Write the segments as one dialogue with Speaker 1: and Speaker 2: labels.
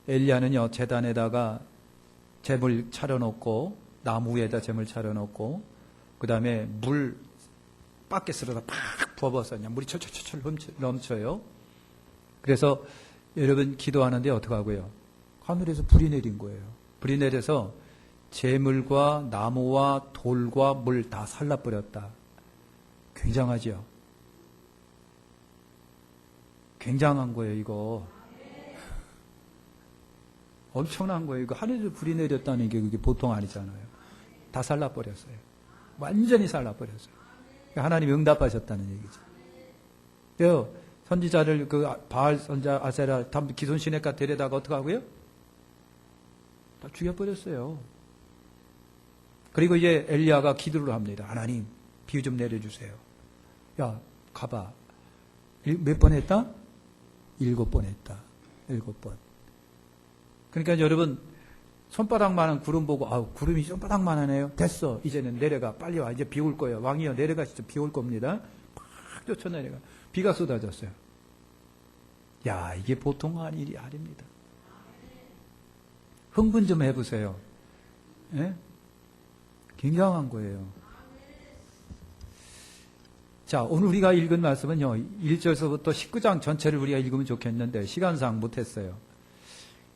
Speaker 1: 엘리야는요, 제단에다가 재물 차려놓고, 나무 위에다 재물 차려놓고, 그 다음에 물 바켓으로다 팍 부어버렸어요. 그냥 물이 철철철철 넘쳐요. 그래서 여러분 기도하는데 어떡하고요? 하늘에서 불이 내린 거예요. 불이 내려서 재물과 나무와 돌과 물 다 살라버렸다. 굉장하죠? 굉장한 거예요, 이거. 엄청난 거예요. 이거 하늘에서 불이 내렸다는 게 그게 보통 아니잖아요. 다 살라버렸어요. 완전히 살라버렸어요. 하나님이 응답하셨다는 얘기죠. 선지자를 그 바알 선자 아세라 기손 시내가 데려다가 어떻게 하고요? 다 죽여버렸어요. 그리고 이제 엘리야가 기도를 합니다. 하나님, 비 좀 내려주세요. 야, 가봐. 몇 번 했다? 7번 했다. 7번. 그러니까 여러분, 손바닥만한 구름 보고, 구름이 손바닥만하네요. 됐어. 이제는 내려가. 빨리 와. 이제 비 올 거예요. 왕이여, 내려가시죠. 비 올 겁니다. 팍 쫓아내려가. 비가 쏟아졌어요. 야, 이게 보통 일이 아닙니다. 흥분 좀 해보세요. 예? 굉장한 거예요. 자, 오늘 우리가 읽은 말씀은요, 1절서부터 19장 전체를 우리가 읽으면 좋겠는데, 시간상 못했어요.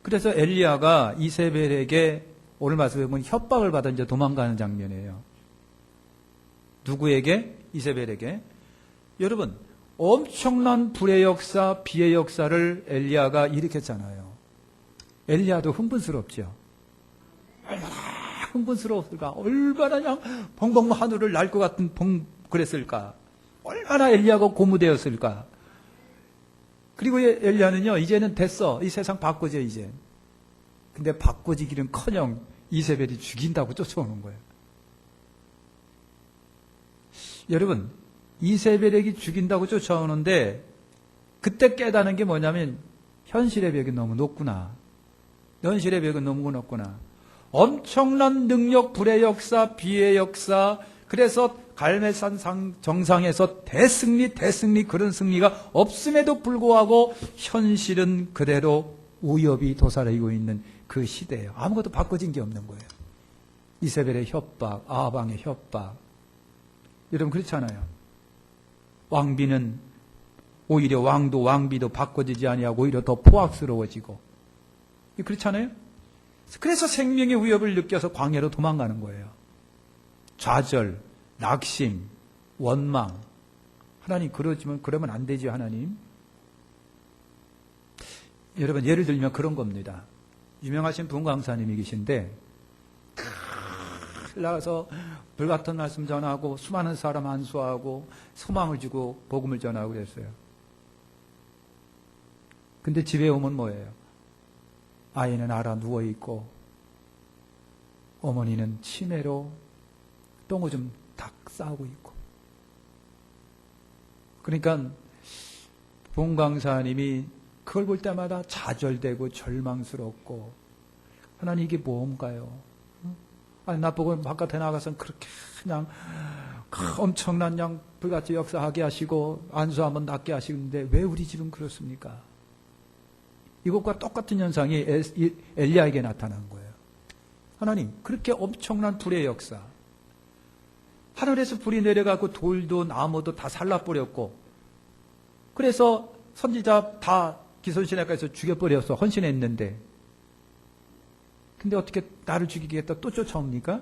Speaker 1: 그래서 엘리야가 이세벨에게 오늘 말씀에 보면 협박을 받아 이제 도망가는 장면이에요. 누구에게? 이세벨에게. 여러분, 엄청난 불의 역사, 비의 역사를 엘리야가 일으켰잖아요. 엘리야도 흥분스럽죠. 얼마나 흥분스러웠을까? 얼마나 그냥 벙벙 하늘을 날 것 같은 그랬을까? 얼마나 엘리야가 고무되었을까? 그리고 엘리야는요, 이제는 됐어. 이 세상 바꿔져, 이제. 근데 바꿔지기는 커녕 이세벨이 죽인다고 쫓아오는 거예요. 여러분, 이세벨에게 죽인다고 쫓아오는데, 그때 깨닫는 게 뭐냐면, 현실의 벽이 너무 높구나. 현실의 벽은 너무 높구나. 엄청난 능력, 불의 역사, 비의 역사, 그래서 갈멜산 정상에서 대승리 그런 승리가 없음에도 불구하고 현실은 그대로 우엽이 도사리고 있는 그 시대예요. 아무것도 바꿔진 게 없는 거예요. 이세벨의 협박, 아방의 협박. 여러분 그렇잖아요. 왕비는 오히려 왕비도 바꿔지지 아니하고 오히려 더 포악스러워지고. 그렇잖아요. 그래서 생명의 위협을 느껴서 광야로 도망가는 거예요. 좌절, 낙심, 원망. 하나님 그러면 안 되지 하나님. 여러분 예를 들면 그런 겁니다. 유명하신 분 강사님이 계신데 나가서 불같은 말씀 전하고 수많은 사람 안수하고 소망을 주고 복음을 전하고 그랬어요. 근데 집에 오면 뭐예요? 아이는 알아 누워있고 어머니는 치매로 똥오줌 닭 싸고 있고. 그러니까 본 강사님이 그걸 볼 때마다 좌절되고 절망스럽고 하나님 이게 뭔가요? 아니 나보고 바깥에 나가서는 그렇게 그냥 엄청난 그냥 불같이 역사하게 하시고 안수하면 낫게 하시는데 왜 우리 집은 그렇습니까? 이것과 똑같은 현상이 엘리야에게 나타난 거예요. 하나님 그렇게 엄청난 불의 역사, 하늘에서 불이 내려가고 돌도 나무도 다 살라버렸고 그래서 선지자 다 기손시내가에서 죽여버려서 헌신했는데 근데 어떻게 나를 죽이겠다 또 쫓아옵니까?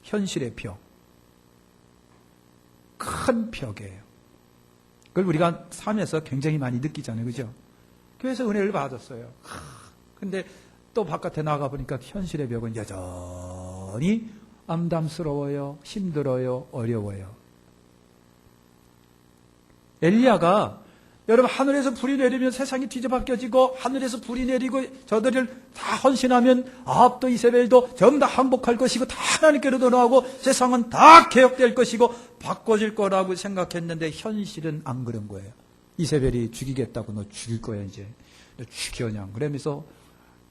Speaker 1: 현실의 벽. 큰 벽이에요. 그걸 우리가 삶에서 굉장히 많이 느끼잖아요. 그죠? 교회에서 은혜를 받았어요. 근데 또 바깥에 나가보니까 현실의 벽은 여전히 암담스러워요. 힘들어요. 어려워요. 엘리야가 여러분 하늘에서 불이 내리면 세상이 뒤집어껴지고 하늘에서 불이 내리고 저들을 다 헌신하면 아합도 이세벨도 전부 다 항복할 것이고 다 하나님께로 돌아오고 세상은 다 개혁될 것이고 바꿔질 거라고 생각했는데 현실은 안 그런 거예요. 이세벨이 죽이겠다고 너 죽일 거야 이제. 너 죽여 그냥. 그러면서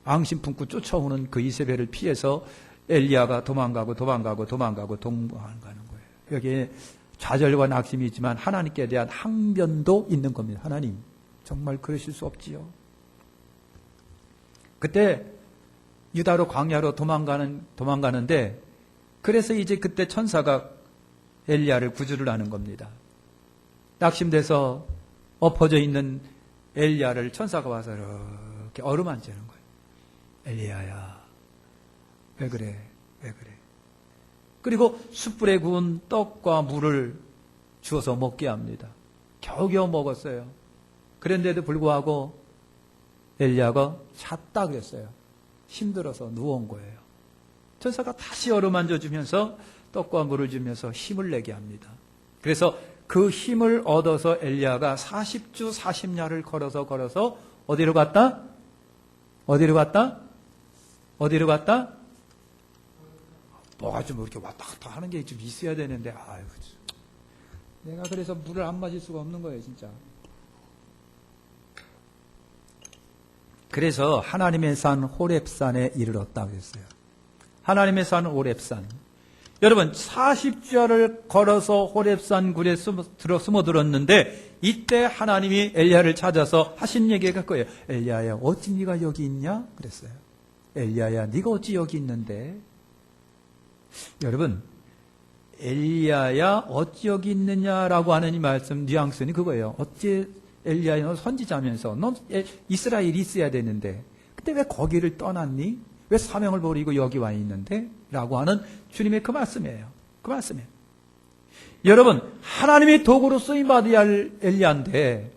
Speaker 1: 앙심 품고 쫓아오는 그 이세벨을 피해서 엘리야가 도망가는 거예요. 여기에 좌절과 낙심이 있지만 하나님께 대한 항변도 있는 겁니다. 하나님 정말 그러실 수 없지요. 그때 유다로 광야로 도망가는데 그래서 이제 그때 천사가 엘리야를 구주를 하는 겁니다. 낙심돼서 엎어져 있는 엘리야를 천사가 와서 이렇게 어루만지는 거예요. 엘리야야, 왜 그래? 왜 그래? 그리고 숯불에 구운 떡과 물을 주어서 먹게 합니다. 겨우겨우 먹었어요. 그런데도 불구하고 엘리야가 잤다 그랬어요. 힘들어서 누운 거예요. 천사가 다시 어루만져 주면서 떡과 물을 주면서 힘을 내게 합니다. 그래서 그 힘을 얻어서 엘리야가 40주 40야를 걸어서 어디로 갔다? 어디로 갔다? 어디로 갔다? 뭐가 좀 이렇게 왔다 갔다 하는 게 좀 있어야 되는데, 아유, 내가 그래서 물을 안 마실 수가 없는 거예요, 진짜. 그래서 하나님의 산 호렙산에 이르렀다고 했어요. 하나님의 산 호렙산. 여러분, 40주야를 걸어서 호렙산 굴에 숨어들었는데 이때 하나님이 엘리야를 찾아서 하신 얘기가 그거예요. 엘리야야, 어찌 네가 여기 있냐? 그랬어요. 엘리야야, 네가 어찌 여기 있는데? 여러분, 엘리야야, 어찌 여기 있느냐라고 하는 이 말씀 뉘앙스는 그거예요. 어찌 엘리야야, 너 선지자면서 넌 이스라엘이 있어야 되는데 그때 왜 거기를 떠났니? 왜 사명을 버리고 여기 와 있는데? 라고 하는 주님의 그 말씀이에요. 그 말씀이에요. 여러분, 하나님이 도구로 쓰임받아야 할 엘리야인데,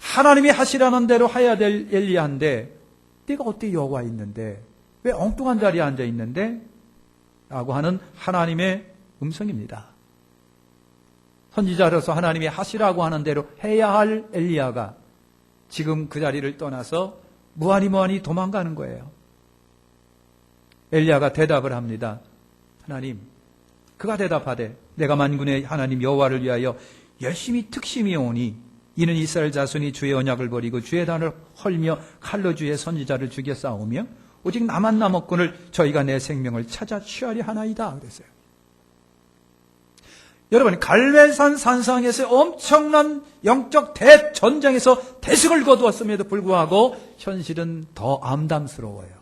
Speaker 1: 하나님이 하시라는 대로 해야 될 엘리야인데, 내가 어떻게 여기 와 있는데? 왜 엉뚱한 자리에 앉아 있는데? 라고 하는 하나님의 음성입니다. 선지자로서 하나님이 하시라고 하는 대로 해야 할 엘리야가 지금 그 자리를 떠나서 무한히 도망가는 거예요. 엘리야가 대답을 합니다. 하나님, 그가 대답하되 내가 만군의 하나님 여호와를 위하여 열심히 특심히 오니 이는 이스라엘 자손이 주의 언약을 버리고 주의 단을 헐며 칼로 주의 선지자를 죽여 싸우며 오직 나만 남았거늘 저희가 내 생명을 찾아 취하리 하나이다 그랬어요. 여러분, 갈멜산 산상에서 엄청난 영적 대전쟁에서 대승을 거두었음에도 불구하고 현실은 더 암담스러워요.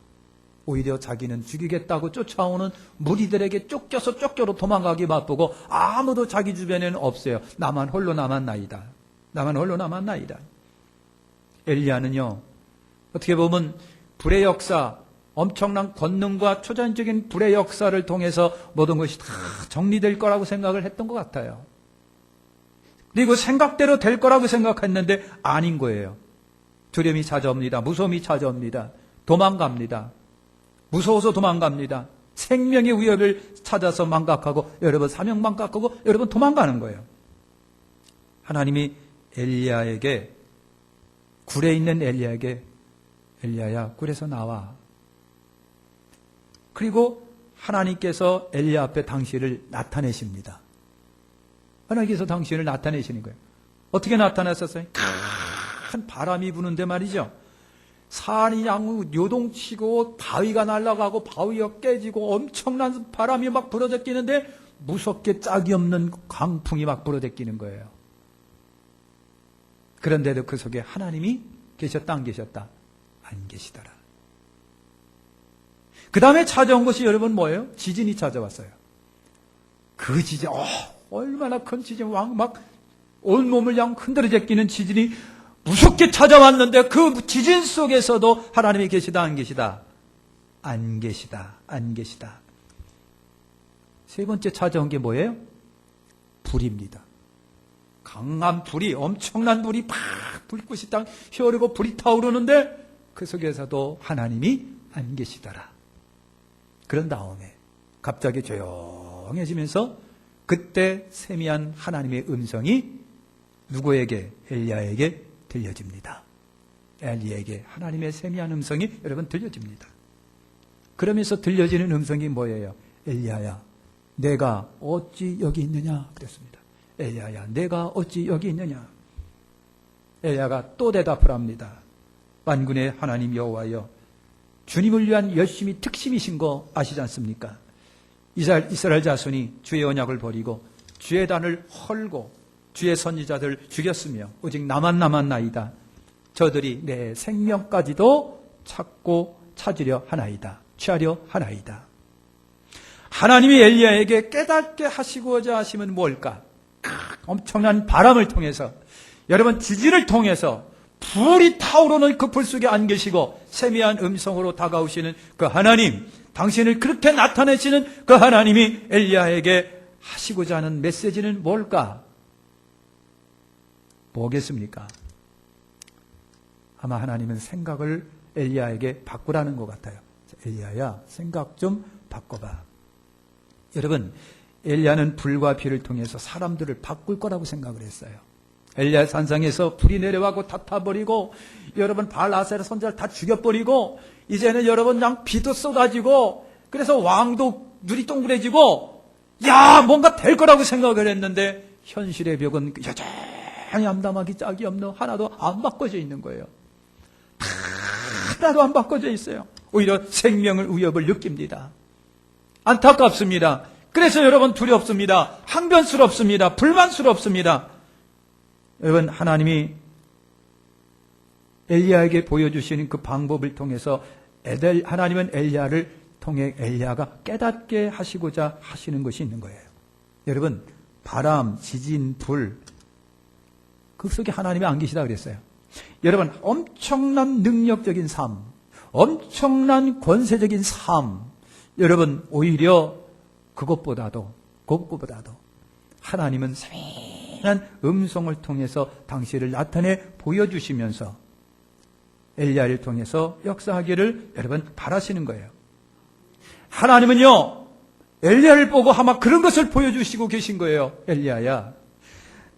Speaker 1: 오히려 자기는 죽이겠다고 쫓아오는 무리들에게 쫓겨서 도망가기 바쁘고 아무도 자기 주변에는 없어요. 나만 홀로 남았나이다. 나만 홀로 남았나이다. 엘리야는요, 어떻게 보면 불의 역사, 엄청난 권능과 초전적인 불의 역사를 통해서 모든 것이 다 정리될 거라고 생각을 했던 것 같아요. 그리고 생각대로 될 거라고 생각했는데 아닌 거예요. 두려움이 찾아옵니다. 무서움이 찾아옵니다. 도망갑니다. 무서워서 도망갑니다. 생명의 위협을 찾아서 망각하고 여러분 사명 망각하고 여러분 도망가는 거예요. 하나님이 엘리야에게, 굴에 있는 엘리야에게 엘리야야, 굴에서 나와. 그리고 하나님께서 엘리야 앞에 당신을 나타내십니다. 하나님께서 당신을 나타내시는 거예요. 어떻게 나타났었어요? 큰 바람이 부는데 말이죠. 산이 요동치고 바위가 날아가고 바위가 깨지고 엄청난 바람이 막 불어제끼는데 무섭게 짝이 없는 강풍이 막 불어제끼는 거예요. 그런데도 그 속에 하나님이 계셨다 안 계셨다? 안 계시더라. 그 다음에 찾아온 것이 여러분 뭐예요? 지진이 찾아왔어요. 그 지진, 얼마나 큰 지진, 막 온몸을 양 흔들어 제끼는 지진이 무섭게 찾아왔는데 그 지진 속에서도 하나님이 계시다 안 계시다? 안 계시다. 안 계시다. 세 번째 찾아온 게 뭐예요? 불입니다. 강한 불이, 엄청난 불이 팍 불꽃이 딱 휘어오르고 불이 타오르는데 그 속에서도 하나님이 안 계시더라. 그런 다음에 갑자기 조용해지면서 그때 세미한 하나님의 음성이 누구에게? 엘리야에게 들려집니다. 엘리야에게 하나님의 세미한 음성이 여러분 들려집니다. 그러면서 들려지는 음성이 뭐예요? 엘리야야, 내가 어찌 여기 있느냐? 그랬습니다. 엘리야야, 내가 어찌 여기 있느냐? 엘리야가 또 대답을 합니다. 만군의 하나님 여호와여, 주님을 위한 열심히 특심이신 거 아시지 않습니까? 이스라엘 자손이 주의 언약을 버리고 주의 단을 헐고 주의 선지자들 죽였으며 오직 나만 남았나이다. 저들이 내 생명까지도 찾고 찾으려 하나이다. 취하려 하나이다. 하나님이 엘리야에게 깨닫게 하시고자 하시면 뭘까? 엄청난 바람을 통해서, 여러분 지진을 통해서 불이 타오르는 그 불 속에 안 계시고 세미한 음성으로 다가오시는 그 하나님, 당신을 그렇게 나타내시는 그 하나님이 엘리야에게 하시고자 하는 메시지는 뭘까? 뭐겠습니까? 아마 하나님은 생각을 엘리야에게 바꾸라는 것 같아요. 엘리야야, 생각 좀 바꿔봐. 여러분, 엘리야는 불과 비를 통해서 사람들을 바꿀 거라고 생각을 했어요. 엘리야 산상에서 불이 내려가고 다 타버리고, 여러분 바알 아세라 선지자를 다 죽여버리고, 이제는 여러분 그냥 비도 쏟아지고, 그래서 왕도 눈이 동그래지고, 야, 뭔가 될 거라고 생각을 했는데 현실의 벽은 여전히 암담하기 짝이 없는, 하나도 안 바꿔져 있는 거예요. 하나도 안 바꿔져 있어요. 오히려 생명을 위협을 느낍니다. 안타깝습니다. 그래서 여러분 두렵습니다. 항변스럽습니다. 불만스럽습니다. 여러분, 하나님이 엘리야에게 보여주시는 그 방법을 통해서 하나님은 엘리야를 통해 엘리야가 깨닫게 하시고자 하시는 것이 있는 거예요. 여러분, 바람, 지진, 불, 그 속에 하나님이 안 계시다 그랬어요. 여러분, 엄청난 능력적인 삶, 엄청난 권세적인 삶, 여러분 오히려 그것보다도 하나님은 세밀한 음성을 통해서 당신을 나타내 보여주시면서 엘리야를 통해서 역사하기를 여러분 바라시는 거예요. 하나님은요, 엘리야를 보고 아마 그런 것을 보여주시고 계신 거예요. 엘리야야,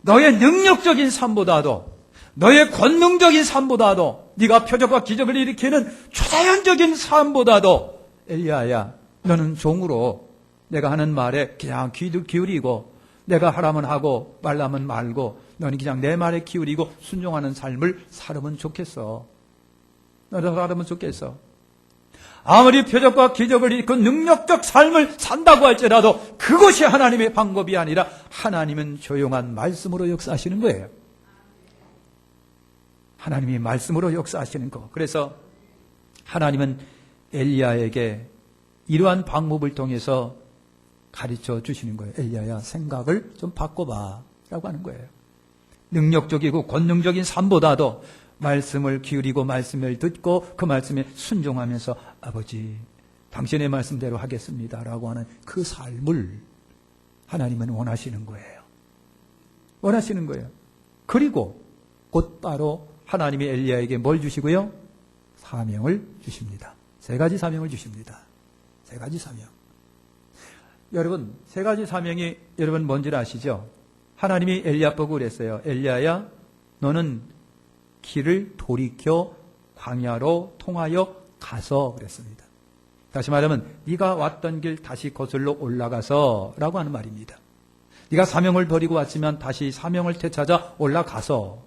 Speaker 1: 너의 능력적인 삶보다도, 너의 권능적인 삶보다도, 네가 표적과 기적을 일으키는 초자연적인 삶보다도, 엘리야야, 너는 종으로 내가 하는 말에 그냥 귀도 기울이고, 내가 하라면 하고 말라면 말고, 너는 그냥 내 말에 기울이고 순종하는 삶을 살으면 좋겠어. 너는 살으면 좋겠어. 아무리 표적과 기적을 일으킨 능력적 삶을 산다고 할지라도 그것이 하나님의 방법이 아니라 하나님은 조용한 말씀으로 역사하시는 거예요. 하나님이 말씀으로 역사하시는 거. 그래서 하나님은 엘리야에게 이러한 방법을 통해서 가르쳐 주시는 거예요. 엘리야야, 생각을 좀 바꿔봐 라고 하는 거예요. 능력적이고 권능적인 삶보다도 말씀을 기울이고 말씀을 듣고 그 말씀에 순종하면서 아버지, 당신의 말씀대로 하겠습니다 라고 하는 그 삶을 하나님은 원하시는 거예요. 원하시는 거예요. 그리고 곧바로 하나님이 엘리야에게 뭘 주시고요? 사명을 주십니다. 3가지 사명을 주십니다. 3가지 사명. 여러분, 3가지 사명이 여러분 뭔지를 아시죠? 하나님이 엘리야 보고 그랬어요. 엘리야야, 너는 길을 돌이켜 광야로 통하여 가서 그랬습니다. 다시 말하면 네가 왔던 길 다시 거슬러 올라가서 라고 하는 말입니다. 네가 사명을 버리고 왔지만 다시 사명을 되찾아 올라가서.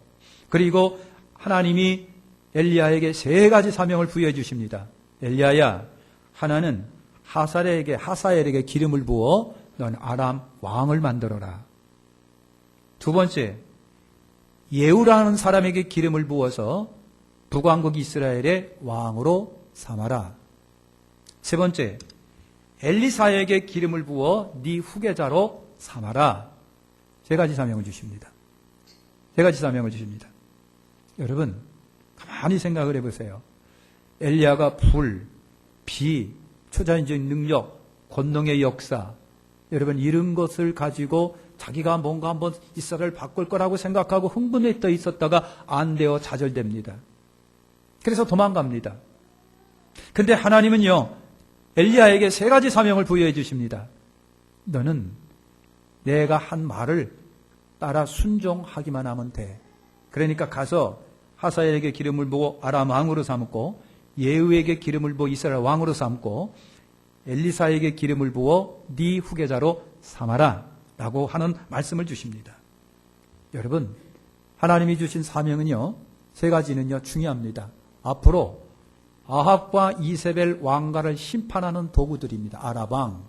Speaker 1: 그리고 하나님이 엘리야에게 3가지 사명을 부여해 주십니다. 엘리야야, 하나는 하사엘에게 기름을 부어 넌 아람 왕을 만들어라. 2번째, 예후라는 사람에게 기름을 부어서 북왕국 이스라엘의 왕으로 삼아라. 3번째, 엘리사에게 기름을 부어 네 후계자로 삼아라. 3가지 사명을 주십니다. 3가지 사명을 주십니다. 여러분, 가만히 생각을 해보세요. 엘리야가 불, 비, 초자연적인 능력, 권능의 역사, 여러분 이런 것을 가지고 자기가 뭔가 한번 이스라엘을 바꿀 거라고 생각하고 흥분해 떠 있었다가 안 되어 좌절됩니다. 그래서 도망갑니다. 근데 하나님은요, 엘리야에게 3가지 사명을 부여해 주십니다. 너는 내가 한 말을 따라 순종하기만 하면 돼. 그러니까 가서 하사엘에게 기름을 부어 아람 왕으로 삼고, 예후에게 기름을 부어 이스라엘 왕으로 삼고, 엘리사에게 기름을 부어 네 후계자로 삼아라 라고 하는 말씀을 주십니다. 여러분, 하나님이 주신 사명은요, 3가지는요 중요합니다. 앞으로 아합과 이세벨 왕가를 심판하는 도구들입니다. 아람 왕,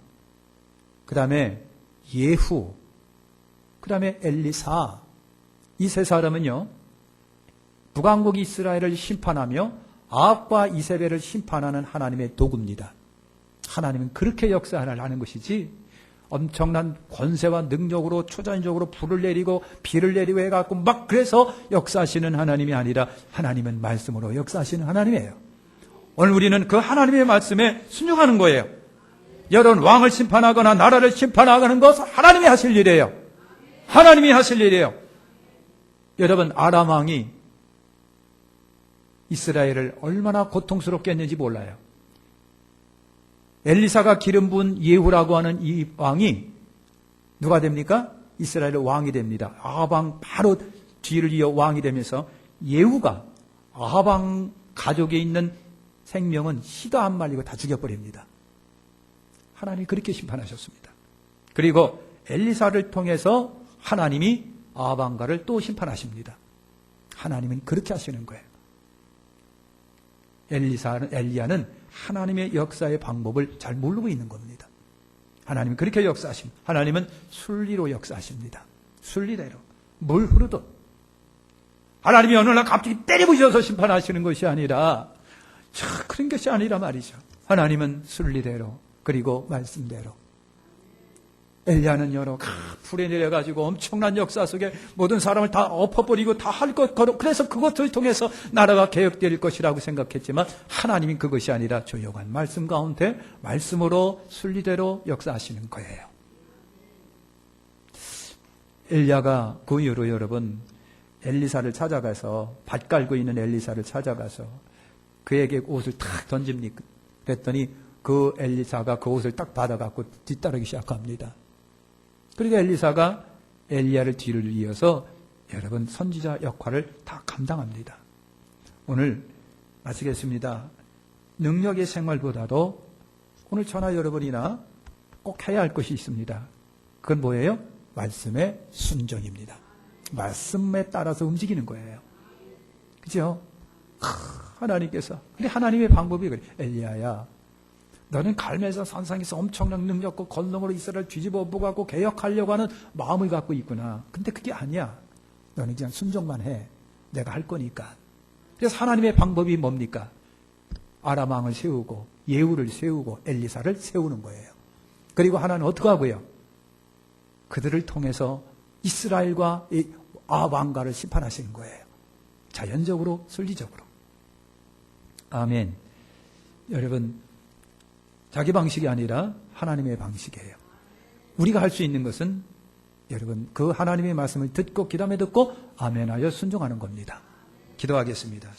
Speaker 1: 그 다음에 예후, 그 다음에 엘리사. 이 3 사람은요, 북왕국 이스라엘을 심판하며 아합과 이세벨을 심판하는 하나님의 도구입니다. 하나님은 그렇게 역사를 하는 것이지 엄청난 권세와 능력으로 초자연적으로 불을 내리고 비를 내리고 해갖고 막 그래서 역사하시는 하나님이 아니라 하나님은 말씀으로 역사하시는 하나님이에요. 오늘 우리는 그 하나님의 말씀에 순종하는 거예요. 여러분, 왕을 심판하거나 나라를 심판하는 것은 하나님이 하실 일이에요. 하나님이 하실 일이에요. 여러분, 아람 왕이 이스라엘을 얼마나 고통스럽게 했는지 몰라요. 엘리사가 기름 부은 예후라고 하는 이 왕이 누가 됩니까? 이스라엘의 왕이 됩니다. 아합 왕 바로 뒤를 이어 왕이 되면서 예후가 아합 왕 가족에 있는 생명은 씨도 안 말리고 다 죽여버립니다. 하나님이 그렇게 심판하셨습니다. 그리고 엘리사를 통해서 하나님이 아합 왕가를 또 심판하십니다. 하나님은 그렇게 하시는 거예요. 엘리야는 하나님의 역사의 방법을 잘 모르고 있는 겁니다. 하나님은 그렇게 역사하십니다. 하나님은 순리로 역사하십니다. 순리대로 물 흐르듯. 하나님이 어느 날 갑자기 때려부셔서 심판하시는 것이 아니라 그런 것이 아니라 말이죠. 하나님은 순리대로 그리고 말씀대로. 엘리야는 여러 불에 내려가지고 엄청난 역사 속에 모든 사람을 다 엎어버리고 다 할 것, 그래서 그것을 통해서 나라가 개혁될 것이라고 생각했지만 하나님이 그것이 아니라 조용한 말씀 가운데 말씀으로 순리대로 역사하시는 거예요. 엘리야가 그 이후로 여러분 엘리사를 찾아가서 밭 깔고 있는 엘리사를 찾아가서 그에게 옷을 탁 던집니까? 그랬더니 그 엘리사가 그 옷을 딱 받아갖고 뒤따르기 시작합니다. 그리고 엘리사가 엘리야를 뒤를 이어서 여러분 선지자 역할을 다 감당합니다. 오늘 마치겠습니다. 능력의 생활보다도 오늘 저나 여러분이나 꼭 해야 할 것이 있습니다. 그건 뭐예요? 말씀의 순종입니다. 말씀에 따라서 움직이는 거예요. 그죠? 하나님께서. 근데 하나님의 방법이 그래. 엘리야야, 너는 갈멜산 산상에서 엄청난 능력과 권능으로 이스라엘 뒤집어 엎어가고 개혁하려고 하는 마음을 갖고 있구나. 근데 그게 아니야. 너는 그냥 순종만 해. 내가 할 거니까. 그래서 하나님의 방법이 뭡니까? 아람 왕을 세우고 예후를 세우고 엘리사를 세우는 거예요. 그리고 하나는 어떻게 하고요? 그들을 통해서 이스라엘과 아합 왕가를 심판하시는 거예요. 자연적으로, 순리적으로. 아멘. 여러분, 자기 방식이 아니라 하나님의 방식이에요. 우리가 할 수 있는 것은 여러분 그 하나님의 말씀을 듣고 귀담아 듣고 아멘하여 순종하는 겁니다. 기도하겠습니다.